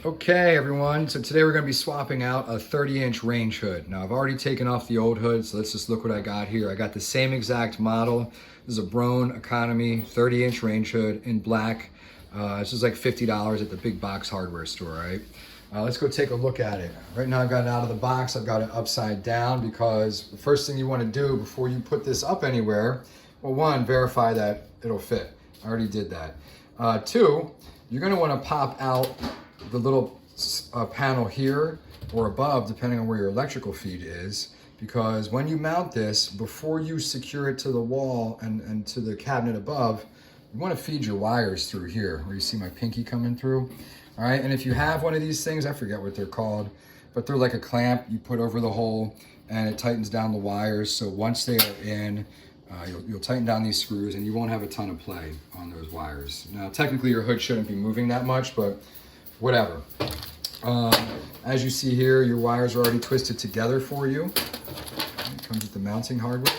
Okay, everyone, so today we're going to be swapping out a 30-inch range hood. Now, I've already taken off the old hood, so let's just look what I got here. I got the same exact model. This is a Broan Economy 30-inch range hood in black. This is like $50 at the big box hardware store, right? Let's go take a look at it. Right now I've got it out of the box. I've got it upside down because the first thing you want to do before you put this up anywhere, well, one, verify that it'll fit. I already did that. Two, you're going to want to pop out the little panel here or above, depending on where your electrical feed is, because when you mount this, before you secure it to the wall and to the cabinet above, you want to feed your wires through here, where you see my pinky coming through. All right, and if you have one of these things, I forget what they're called, but they're like a clamp you put over the hole and it tightens down the wires. So once they are in, you'll tighten down these screws and you won't have a ton of play on those wires. Now, technically your hood shouldn't be moving that much, but whatever. As you see here, your wires are already twisted together for you. It comes with the mounting hardware.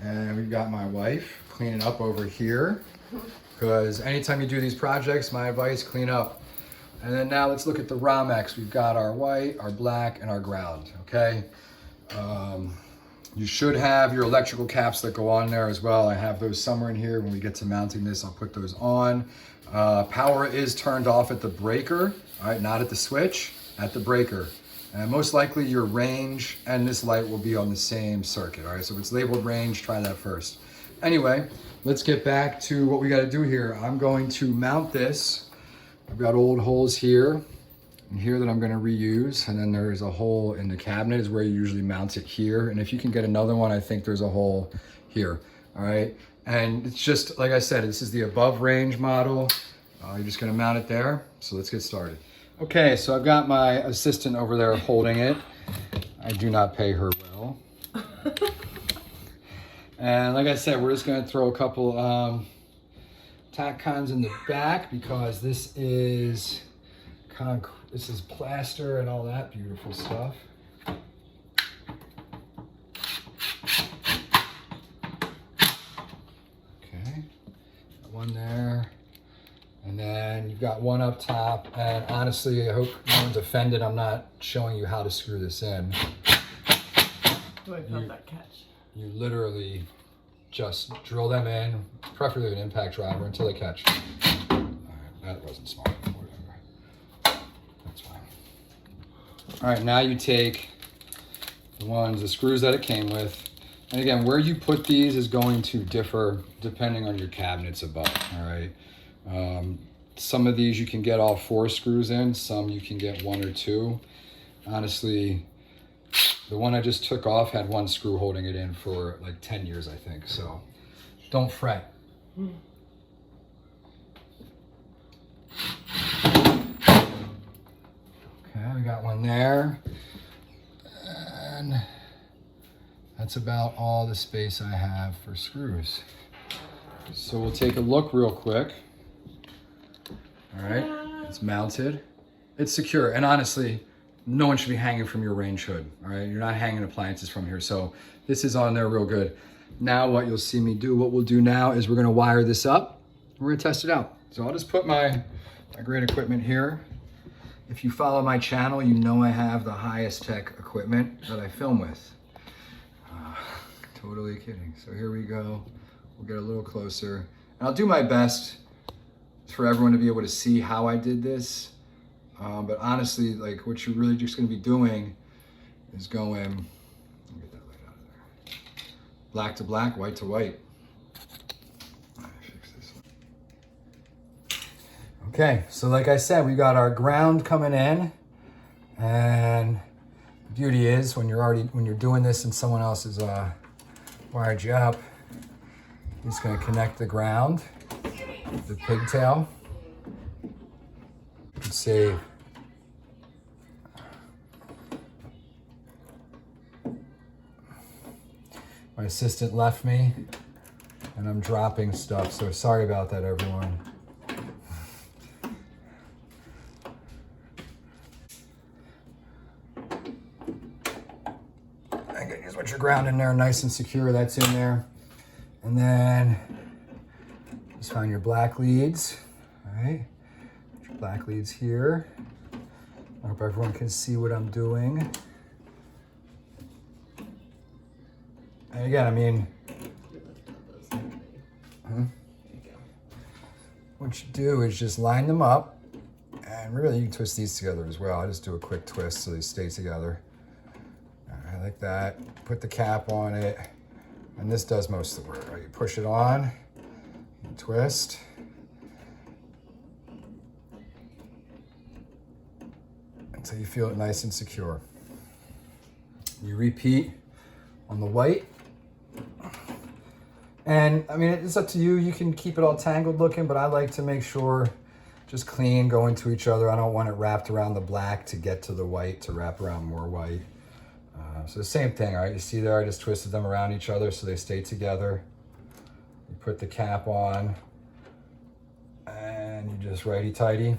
And we've got my wife cleaning up over here, because anytime you do these projects, my advice, clean up. And then now let's look at the Romex. We've got our white, our black, and our ground, okay? You should have your electrical caps that go on there as well. I have those somewhere in here. When we get to mounting this, I'll put those on. Power is turned off at the breaker, all right, not at the switch, at the breaker. And most likely your range and this light will be on the same circuit, all right? So if it's labeled range, try that first. Anyway, let's get back to what we gotta do here. I'm going to mount this. I've got old holes here and here that I'm gonna reuse, and then there's a hole in the cabinet is where you usually mount it here. And if you can get another one, I think there's a hole here, all right? And it's just, like I said, this is the above range model. You're just gonna mount it there. So let's get started. Okay, so I've got my assistant over there holding it. I do not pay her well. And like I said, we're just gonna throw a couple tack cons in the back, because this is plaster and all that beautiful stuff. Okay, got one there. And then you've got one up top. And honestly, I hope no one's offended. I'm not showing you how to screw this in. Oh, I felt that catch. You literally just drill them in, preferably with an impact driver, until they catch. All right, that wasn't smart, whatever. That's fine. All right, now you take the screws that it came with. And again, where you put these is going to differ depending on your cabinets above, all right? Some of these you can get all 4 screws in, some you can get 1 or 2. Honestly, the one I just took off had 1 screw holding it in for like 10 years, I think. So don't fret. Okay, we got one there. And that's about all the space I have for screws. So we'll take a look real quick. All right, it's mounted. It's secure, and honestly, no one should be hanging from your range hood, all right? You're not hanging appliances from here, so this is on there real good. Now what you'll see me do, what we'll do now is we're gonna wire this up. We're gonna test it out. So I'll just put my great equipment here. If you follow my channel, you know I have the highest tech equipment that I film with. Totally kidding. So here we go. We'll get a little closer. And I'll do my best for everyone to be able to see how I did this. But honestly, like, what you're really just gonna be doing is going, let me get that light out of there. Black to black, white to white. Let me fix this. Okay, so like I said, we got our ground coming in, and the beauty is when you're doing this and someone else has wired you up, you're just gonna connect the ground, the pigtail. You can see my assistant left me and I'm dropping stuff, so sorry about that, everyone. I can just put your ground in there nice and secure, that's in there. And then just find your black leads, all right? Put your black leads here. I hope everyone can see what I'm doing. And again, I mean, what you do is just line them up, and really you can twist these together as well. I just do a quick twist so they stay together. All right, like that. Put the cap on it, and this does most of the work. Right? You push it on, you twist. Until you feel it nice and secure. You repeat on the white. And I mean, it's up to you. You can keep it all tangled looking, but I like to make sure just clean, go into each other. I don't want it wrapped around the black to get to the white, to wrap around more white. So the same thing, all right? You see there, I just twisted them around each other so they stay together. You put the cap on, and you just righty-tighty,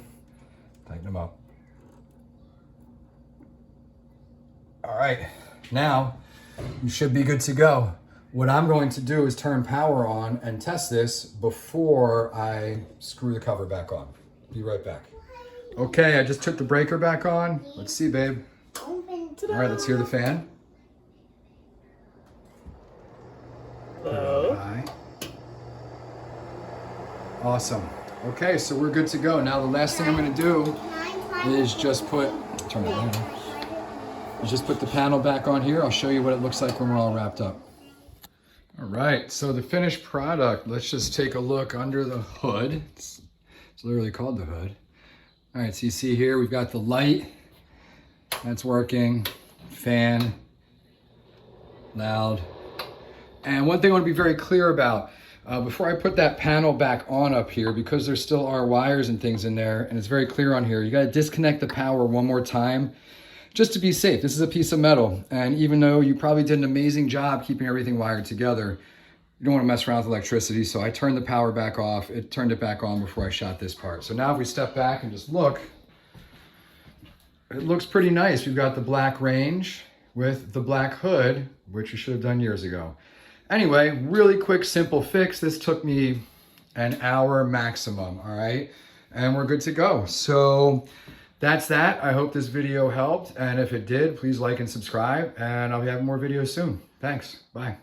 tighten them up. All right, now you should be good to go. What I'm going to do is turn power on and test this before I screw the cover back on. Be right back. Okay, I just took the breaker back on. Let's see, babe. All right, let's hear the fan. Hello. Hi. Awesome. Okay, so we're good to go. Now the last thing I'm going to do is just put, turn it on. Just put the panel back on here. I'll show you what it looks like when we're all wrapped up. All right, so the finished product, let's just take a look under the hood. It's literally called the hood. All right, so you see here, we've got the light. That's working. Fan. Loud. And one thing I want to be very clear about, before I put that panel back on up here, because there still are wires and things in there, and it's very clear on here, you got to disconnect the power one more time, just to be safe. This is a piece of metal, and even though you probably did an amazing job keeping everything wired together, you don't want to mess around with electricity, so I turned the power back off. It turned it back on before I shot this part. So now if we step back and just look, it looks pretty nice. We've got the black range with the black hood, which we should have done years ago. Anyway, really quick, simple fix. This took me an hour maximum, all right? And we're good to go. So that's that. I hope this video helped. And if it did, please like and subscribe. And I'll be having more videos soon. Thanks. Bye.